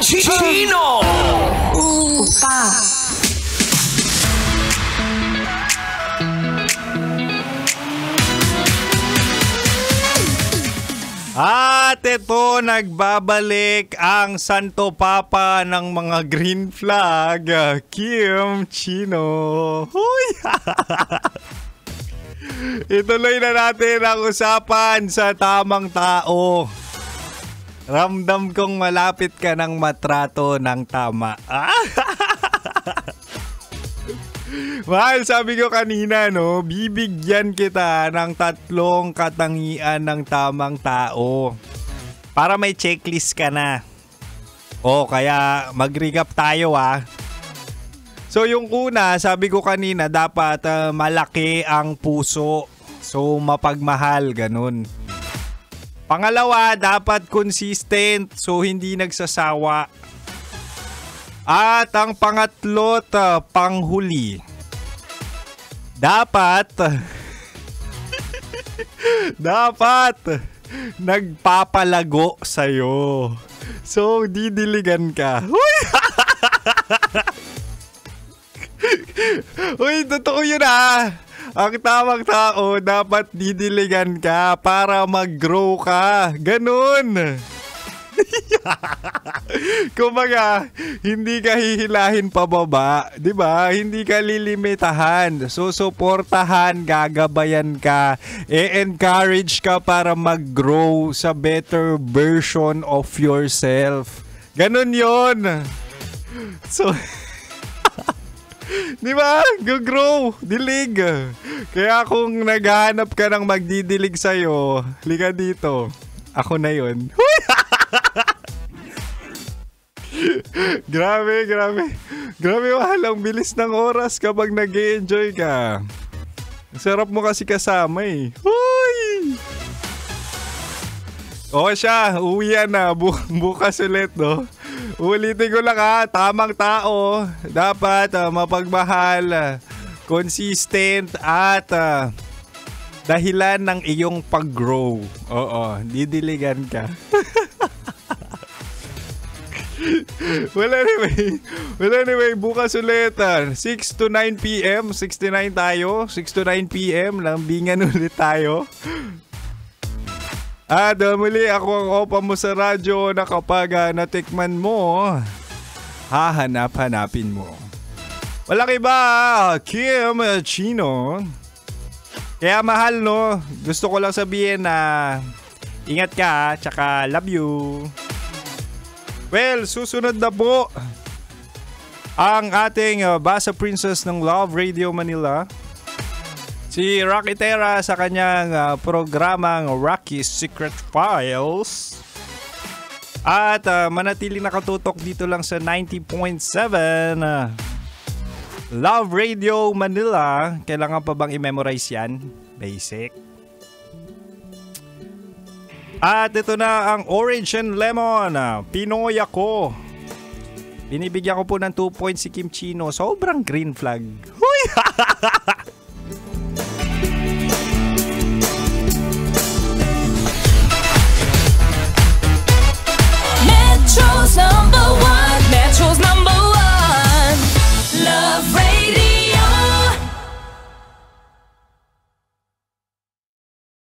Chino! Upa. At ito, nagbabalik ang Santo Papa ng mga green flag, Kim Chino. Huy! Ituloy na natin ang usapan sa tamang tao. Ramdam kong malapit ka ng matrato ng tama. Mahal, sabi ko kanina, no, bibigyan kita ng 3 katangian ng tamang tao para may checklist ka na. O, kaya mag-recap tayo So, yung una, sabi ko kanina, dapat malaki ang puso. So, mapagmahal, ganun. Pangalawa, dapat consistent. So, hindi nagsasawa. At ang pangatlo, panghuli. Dapat nagpapalago sa'yo. So, didiligan ka. Uy, totoo yun Ang tamang tao, dapat didiligan ka para mag-grow ka. Ganun. Kumbaga, hindi ka hihilahin pababa, 'di ba? Hindi ka lilimitahan. Susuportahan, gagabayan ka, encourage ka para mag-grow sa better version of yourself. Ganun 'yon. So, 'di ba? Go-grow, dilig. Kaya kung naghahanap ka ng magdidilig sa'yo, halika dito. Ako na 'yon. Grabe. Grabe, mahal, ang bilis ng oras kapag nag-e-enjoy ka. Sarap mo kasi kasama Huy! O siya, uwian na. Bukas ulit, no? Ulitin ko lang tamang tao. Dapat mapagmahal, consistent, at dahilan ng iyong pag-grow. Oo, didiligan ka. Well anyway, bukas ulit 6 to 9 p.m. 69 tayo. 6 to 9 p.m. Lambingan ulit tayo. At muli, ako ang opa mo sa radyo na kapag natikman mo, hahanap-hanapin mo. Walang iba, Kim Chino. Kaya mahal, no? Gusto ko lang sabihin na ingat ka, tsaka love you. Well, susunod na po ang ating Basa Princess ng Love Radio Manila, si Rocky Terra, sa kanyang programang Rocky's Secret Files. At manatiling nakatutok dito lang sa 90.7 Love Radio Manila. Kailangan pa bang i-memorize yan? Basic. At ito na ang Orange and Lemon, Pinoy Ako. Binibigyan ko po ng 2 points si Kim Chino. Sobrang green flag. Huy!